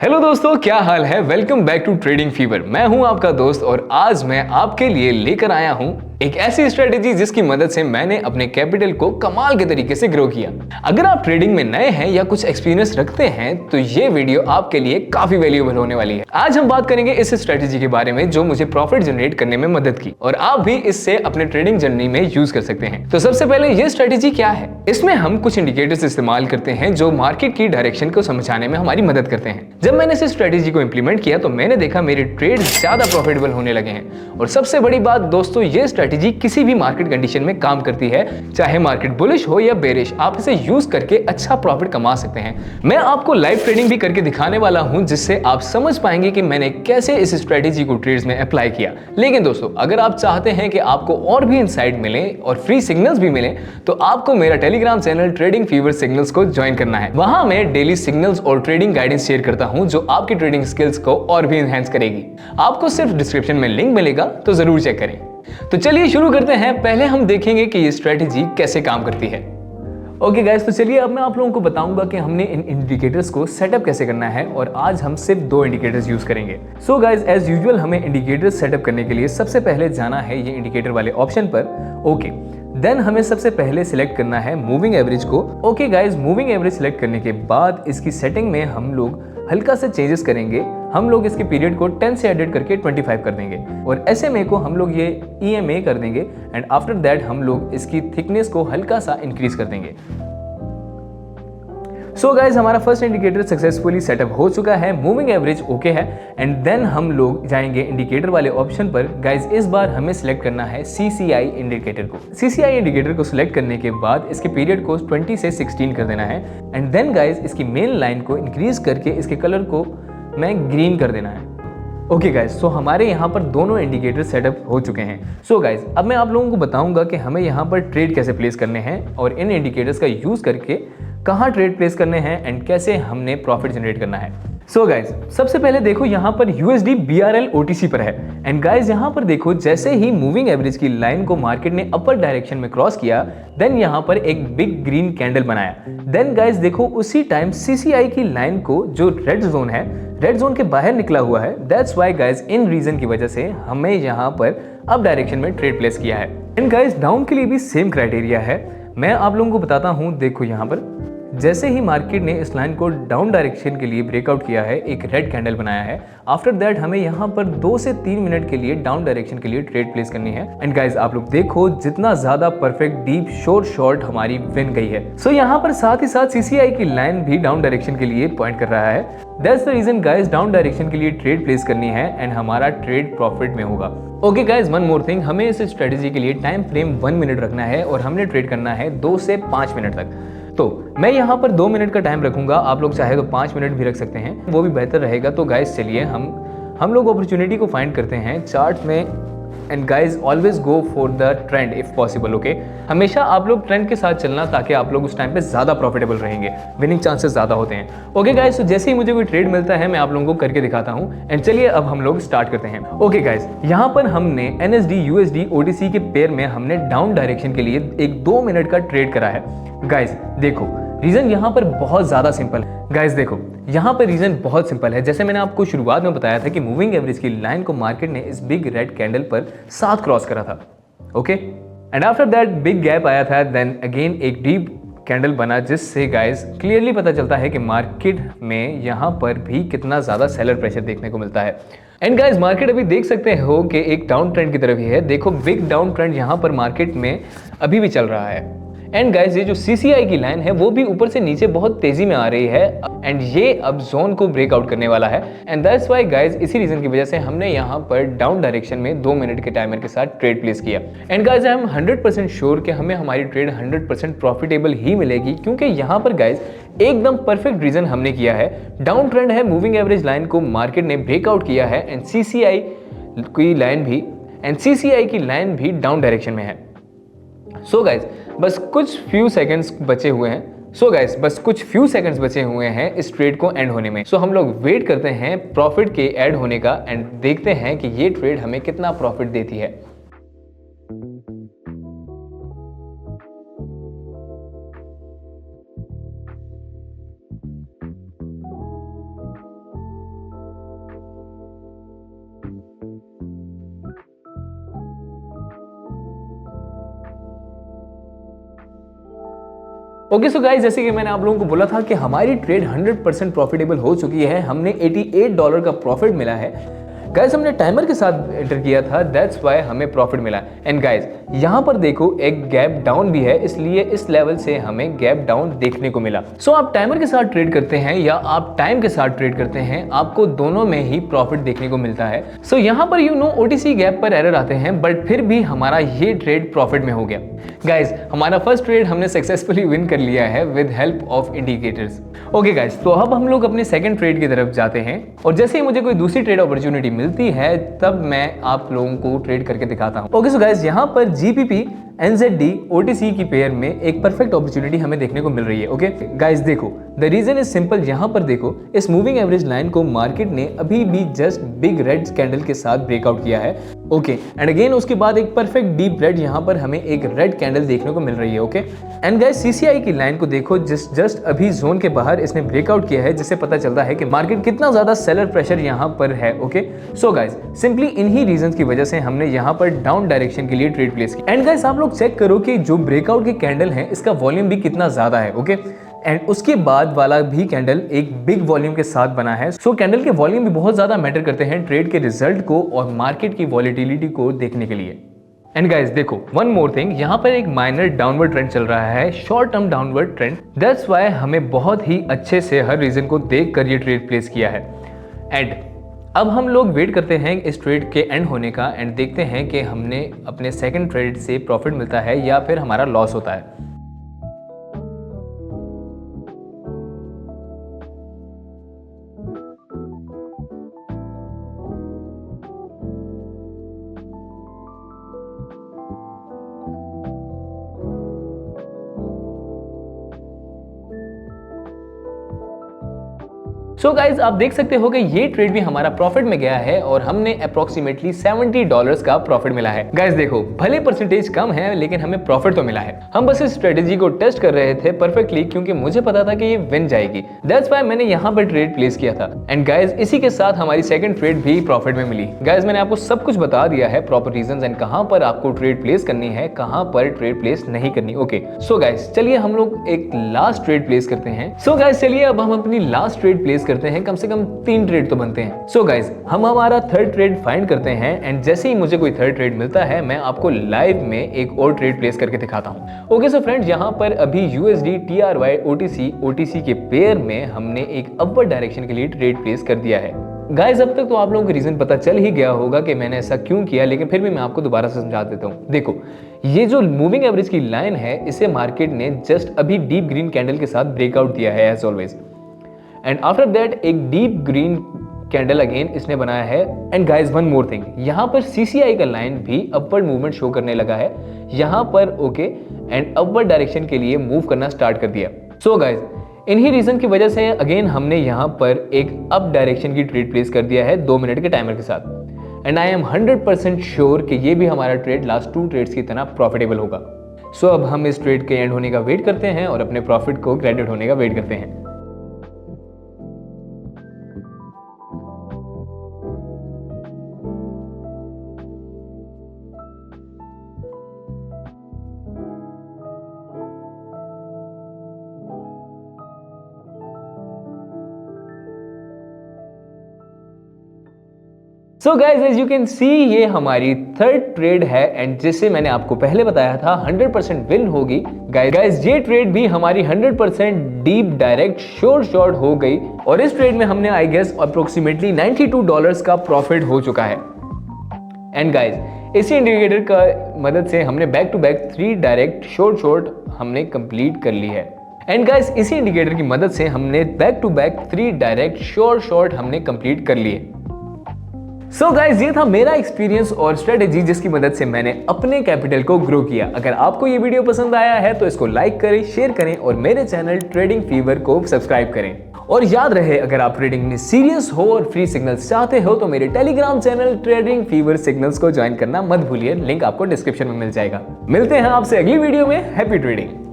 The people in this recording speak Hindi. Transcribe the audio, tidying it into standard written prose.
हेलो दोस्तों, क्या हाल है। Welcome back to trading fever. मैं हूं आपका दोस्त और आज मैं आपके लिए लेकर आया हूं एक ऐसी स्ट्रेटेजी जिसकी मदद से मैंने अपने कैपिटल को कमाल के तरीके से ग्रो किया। अगर आप ट्रेडिंग में नए हैं या कुछ एक्सपीरियंस रखते हैं तो ये वीडियो आपके लिए काफी वैल्यूएबल होने वाली है। आज हम बात करेंगे इस स्ट्रेटेजी के बारे में जो मुझे प्रॉफिट जनरेट करने में मदद की और आप भी इससे अपने ट्रेडिंग जर्नी में यूज कर सकते हैं। तो सबसे पहले ये स्ट्रेटेजी क्या है। इसमें हम कुछ इंडिकेटर्स इस्तेमाल करते हैं जो मार्केट की डायरेक्शन को समझाने में हमारी मदद करते हैं। जब मैंने इस स्ट्रेटेजी को इंप्लीमेंट किया तो मैंने देखा मेरे ट्रेड ज्यादा प्रॉफिटेबल होने लगे हैं। और सबसे बड़ी बात दोस्तों, ये स्ट्रेटेजी किसी भी मार्केट कंडीशन में काम करती है, चाहे मार्केट बुलिश हो या बेरिश, आप इसे यूज करके अच्छा प्रॉफिट कमा सकते हैं। मैं आपको लाइव ट्रेडिंग भी करके दिखाने वाला हूं जिससे आप समझ पाएंगे कि मैंने कैसे इस स्ट्रेटेजी को ट्रेड्स में अप्लाई किया। लेकिन दोस्तों, अगर आप चाहते हैं कि आपको और भी इनसाइट मिले और फ्री सिग्नल्स भी मिले तो आपको मेरा Telegram channel trading fever signals को ज्वाइन करना है। वहां मैं डेली सिग्नल्स और ट्रेडिंग गाइडेंस शेयर करता हूं जो आपकी ट्रेडिंग स्किल्स को और भी एनहांस करेगी। आपको सिर्फ डिस्क्रिप्शन में लिंक मिलेगा तो जरूर चेक करें। तो चलिए शुरू करते हैं। पहले हम देखेंगे कि ये स्ट्रेटेजी कैसे काम करती है। ओके गाइस, तो चलिए अब मैं आप लोगों को बताऊंगा कि हमने इन इंडिकेटर्स को सेटअप कैसे करना है और आज हम सिर्फ 2 इंडिकेटर्स यूज करेंगे। सो गाइस, एज यूजुअल हमें इंडिकेटर्स सेटअप करने के लिए सबसे पहले जाना है ये इंडिकेटर वाले ऑप्शन पर। ओके, देन हमें सबसे पहले सिलेक्ट करना है मूविंग एवरेज को। Okay guys, moving average select करने के बाद इसकी सेटिंग में हम लोग हल्का से चेंजेस करेंगे। हम लोग इसके पीरियड को 10 से एडिट करके 25 कर देंगे और SMA को हम लोग ये EMA कर देंगे एंड आफ्टर दैट हम लोग इसकी थिकनेस को हल्का सा इंक्रीज कर देंगे। सो गाइज, हमारा फर्स्ट इंडिकेटर सक्सेसफुली सेटअप हो चुका है, मूविंग एवरेज ओके है। एंड देन हम लोग जाएंगे इंडिकेटर वाले ऑप्शन पर। गाइज, इस बार हमें सिलेक्ट करना है CCI इंडिकेटर को। CCI इंडिकेटर को सिलेक्ट करने के बाद इसके पीरियड को 20 से 16 कर देना है एंड देन गाइज इसकी मेन लाइन को इंक्रीज करके इसके कलर को मैं ग्रीन कर देना है। ओके गाइज, सो हमारे यहाँ पर दोनों इंडिकेटर सेटअप हो चुके हैं। सो गाइज, अब मैं आप लोगों को बताऊंगा कि हमें यहाँ पर ट्रेड कैसे प्लेस करने हैं और इन इंडिकेटर्स का यूज करके कहाँ ट्रेड प्लेस करने हैं एंड कैसे हमने प्रॉफिट जनरेट करना है। सो गाइज, सबसे पहले देखो यहाँ पर USD BRL OTC पर है एंड गाइज यहाँ पर देखो जैसे ही मूविंग एवरेज की लाइन को मार्केट ने अपर डायरेक्शन में क्रॉस किया देन यहाँ पर एक बिग ग्रीन कैंडल बनाया। देन गाइज देखो उसी टाइम CCI की लाइन को जो रेड जोन है, रेड जोन के बाहर निकला हुआ है। दैट्स वाई गाइज इन रीजन की वजह से हमें यहाँ पर अप डायरेक्शन में ट्रेड प्लेस किया है। एंड गाइज डाउन के लिए भी सेम क्राइटेरिया है। मैं आप लोगों को बताता हूँ, देखो यहाँ पर जैसे ही मार्केट ने इस लाइन को डाउन डायरेक्शन के लिए ब्रेकआउट किया है, एक रेड कैंडल बनाया है, आफ्टर दैट हमें यहाँ पर 2 से 3 मिनट के लिए डाउन डायरेक्शन के लिए ट्रेड प्लेस करनी है। एंड गाइज आप लोग देखो जितना ज्यादा परफेक्ट डीप शॉर्ट हमारी विन गई है। सो यहाँ पर साथ ही साथ CCI की लाइन भी डाउन डायरेक्शन के लिए पॉइंट कर रहा है। That's the reason guys down direction के लिए ट्रेड प्लेस करनी है एंड हमारा ट्रेड प्रॉफिट में होगा। Okay guys, one more thing, हमें इस स्ट्रेटेजी के लिए टाइम फ्रेम 1 मिनट रखना है और हमने ट्रेड करना है 2 से 5 मिनट तक। तो मैं यहाँ पर 2 मिनट का टाइम रखूंगा, आप लोग चाहे तो 5 मिनट भी रख सकते हैं, वो भी बेहतर रहेगा। तो गाइज चलिए हम लोग अपॉर्चुनिटी को फाइंड करते हैं चार्ट में। And guys always go for the trend if possible. Okay, हमेशा आप लोग ट्रेंड के साथ चलना ताकि आप लोग उस टाइम पे ज्यादा प्रॉफिटेबल रहेंगे, विनिंग चांसेस ज्यादा होते हैं। ओके गाइज, तो जैसे ही मुझे कोई ट्रेड मिलता है मैं आप लोगों को करके दिखाता हूं एंड चलिए अब हम लोग स्टार्ट करते हैं। ओके गाइज, यहाँ पर हमने NSD USD OTC के पेयर में हमने डाउन डायरेक्शन के लिए एक 2 मिनट का ट्रेड करा है। गाइज देखो रीजन यहाँ पर बहुत ज्यादा सिंपल है। गाइस देखो यहाँ पर रीजन बहुत सिंपल है। जैसे मैंने आपको शुरुआत में बताया था कि मूविंग एवरेज की लाइन को मार्केट ने इस बिग रेड कैंडल पर साथ क्रॉस करा था। Okay, and after that big gap आया था, देन अगेन एक डीप कैंडल बना जिससे गाइस क्लियरली पता चलता है कि मार्केट में यहाँ पर भी कितना ज्यादा सेलर प्रेशर देखने को मिलता है। एंड गाइस मार्केट अभी देख सकते हो कि एक डाउन ट्रेंड की तरफ ही है। देखो बिग डाउन ट्रेंड यहाँ पर मार्केट में अभी भी चल रहा है। एंड गाइस ये जो CCI की लाइन है वो भी ऊपर से नीचे बहुत तेजी में आ रही है एंड ये अब जोन को ब्रेकआउट करने वाला है। एंड दैट्स व्हाई गाइस इसी रीजन की वजह से हमने यहाँ पर डाउन डायरेक्शन में 2 मिनट के टाइमर के साथ ट्रेड प्लेस किया। And guys I am 100% sure कि हमें हमारी ट्रेड 100% प्रॉफिटेबल ही मिलेगी क्योंकि यहाँ पर गाइस एकदम परफेक्ट रीजन हमने किया है। डाउन ट्रेंड है, मूविंग एवरेज लाइन को मार्केट ने ब्रेकआउट किया है एंड CCI की लाइन भी डाउन डायरेक्शन में है। सो गाइस बस कुछ फ्यू सेकंड्स बचे हुए हैं इस ट्रेड को एंड होने में। सो हम लोग वेट करते हैं प्रॉफिट के ऐड होने का एंड देखते हैं कि ये ट्रेड हमें कितना प्रॉफिट देती है। ओके सो गाइस, जैसे कि मैंने आप लोगों को बोला था कि हमारी ट्रेड 100% प्रॉफिटेबल हो चुकी है, हमने $88 का प्रॉफिट मिला है। गाइस हमने टाइमर के साथ एंटर किया था, दैट्स वाई हमें प्रॉफिट मिला। एंड गाइस यहाँ पर देखो एक गैप डाउन भी है, इसलिए इस लेवल से हमें गैप डाउन देखने को मिला। सो आप टाइमर के साथ ट्रेड करते हैं या आप टाइम के साथ ट्रेड करते हैं, आपको दोनों में ही प्रॉफिट देखने को मिलता है। सो यहाँ पर OTC गैप पर एरर आते हैं, बट फिर भी हमारा ये ट्रेड प्रॉफिट में हो गया। गाइस हमारा फर्स्ट ट्रेड हमने सक्सेसफुली विन कर लिया है with help of indicators. Okay guys, तो अब हम लोग अपने सेकंड ट्रेड की तरफ जाते हैं, और जैसे ही मुझे कोई दूसरी ट्रेड अपॉर्चुनिटी मिलती है तब मैं आप लोगों को ट्रेड करके दिखाता हूं। ओके सो गाइस, यहाँ पर GBP NZD OTC की पेयर में एक परफेक्ट अपॉर्चुनिटी हमें देखने को मिल रही है। ओके गाइस देखो, द रीजन इज सिंपल। यहाँ पर देखो इस मूविंग एवरेज लाइन को मार्केट ने अभी भी जस्ट बिग रेड कैंडल के साथ ब्रेकआउट किया है। ओके एंड अगेन उसके बाद एक परफेक्ट डीप रेड यहाँ पर हमें एक रेड कैंडल देखने को मिल रही है। ओके एंड गाइस CCI की लाइन को देखो, जस्ट अभी जोन के बाहर इसने ब्रेकआउट किया है, जिससे पता चलता है कि मार्केट कितना ज्यादा सेलर प्रेशर यहाँ पर है। ओके सो गाइस सिंपली इन्हीं रीजंस की वजह से हमने यहाँ पर डाउन डायरेक्शन के लिए ट्रेड प्लेस की। एंड गाइस आप लोग चेक करो कि जो ब्रेकआउट के कैंडल है इसका वॉल्यूम भी कितना ज्यादा है। ओके एंड उसके बाद वाला भी कैंडल एक बिग वॉल्यूम के साथ बना है। सो कैंडल के वॉल्यूम भी बहुत ज्यादा मैटर करते हैं ट्रेड के रिजल्ट को और मार्केट की वॉलिटिलिटी को देखने के लिए। एंड गाइस देखो वन मोर थिंग, यहाँ पर एक माइनर डाउनवर्ड ट्रेंड चल रहा है, short term downward trend. That's why हमें बहुत ही अच्छे से हर रीजन को देख कर ये ट्रेड प्लेस किया है। एंड अब हम लोग वेट करते हैं इस ट्रेड के एंड होने का, एंड देखते हैं कि हमने अपने सेकंड ट्रेड से प्रॉफिट मिलता है या फिर हमारा लॉस होता है। सो गाइज आप देख सकते हो कि ये ट्रेड भी हमारा प्रॉफिट में गया है और हमने अप्रोक्सीमेटली $70 का प्रॉफिट मिला है। गाइज देखो भले परसेंटेज कम है लेकिन हमें प्रॉफिट तो मिला है। हम बस इस स्ट्रेटेजी को टेस्ट कर रहे थे परफेक्टली, क्योंकि मुझे पता था कि ये विन जाएगी। दैट्स व्हाई मैंने यहाँ पर ट्रेड प्लेस किया था। एंड गाइज इसी के साथ हमारी सेकंड ट्रेड भी प्रॉफिट में मिली। गाइज मैंने आपको सब कुछ बता दिया है, प्रॉपर रीजंस एंड कहां पर आपको ट्रेड प्लेस करनी है, कहां पर ट्रेड प्लेस नहीं करनी। ओके सो गाइज चलिए हम लोग एक लास्ट ट्रेड प्लेस करते हैं। सो गाइज चलिए अब हम अपनी लास्ट ट्रेड प्लेस करते हैं, कम से कम 3 ट्रेड तो बनते हैं। सो गाइज हम हमारा थर्ड ट्रेड फाइंड करते हैं, एंड जैसे ही मुझे कोई थर्ड ट्रेड मिलता है मैं आपको लाइव में एक और ट्रेड प्लेस करके दिखाता हूं। ओके सो फ्रेंड्स, यहाँ पर अभी USD TRY OTC के पेयर में हमने एक अपवर्ड डायरेक्शन के लिए ट्रेड प्लेस कर दिया है। गाइज अब तक तो आप लोगों को रीजन पता चल ही गया होगा कि मैंने ऐसा क्यों किया, लेकिन फिर भी मैं आपको दोबारा से समझा देता हूं। देखो ये जो मूविंग एवरेज की लाइन है इसे मार्केट ने जस्ट अभी डीप ग्रीन कैंडल के साथ ब्रेकआउट दिया है as always, and after that एक डीप ग्रीन कैंडल अगेन इसने बनाया है। And guys one more thing, यहाँ पर CCI का लाइन भी अपवर्ड मूवमेंट शो करने लगा है यहाँ पर। ओके एंड अपवर्ड डायरेक्शन के लिए मूव करना स्टार्ट कर दिया। सो गाइज इन्हीं रीजन की वजह से अगेन हमने यहाँ पर एक अप डायरेक्शन की ट्रेड प्लेस कर दिया है 2 मिनट के टाइमर के साथ। एंड आई एम 100% श्योर कि ये भी हमारा ट्रेड लास्ट 2 ट्रेड्स की तरह प्रॉफिटेबल होगा। सो अब हम इस ट्रेड के एंड होने का वेट करते हैं और अपने प्रॉफिट को क्रेडिट होने का वेट करते हैं। So guys as you can see ये हमारी थर्ड ट्रेड है, एंड जिसे मैंने आपको पहले बताया था 100% विन होगी। गाइज ये ट्रेड भी हमारी 100% डीप डायरेक्ट शॉर्ट हो गई, और इस ट्रेड में हमने आई गेस अप्रोक्सीमेटली $92 का प्रॉफिट हो चुका है। एंड गाइज इसी इंडिकेटर का मदद से हमने back to back 3 direct short हमने कंप्लीट कर ली है। एंड गाइज इसी इंडिकेटर की मदद से हमने back to back 3 direct short हमने कंप्लीट कर लिए। सो गाइज ये था मेरा एक्सपीरियंस और स्ट्रेटेजी जिसकी मदद से मैंने अपने कैपिटल को ग्रो किया। अगर आपको ये वीडियो पसंद आया है तो इसको लाइक करें, शेयर करें और मेरे चैनल ट्रेडिंग फीवर को सब्सक्राइब करें। और याद रहे, अगर आप ट्रेडिंग में सीरियस हो और फ्री सिग्नल्स चाहते हो तो मेरे Telegram channel trading fever signals को ज्वाइन करना मत भूलिए, लिंक आपको डिस्क्रिप्शन में मिल जाएगा। मिलते हैं आपसे अगली वीडियो में। Happy trading.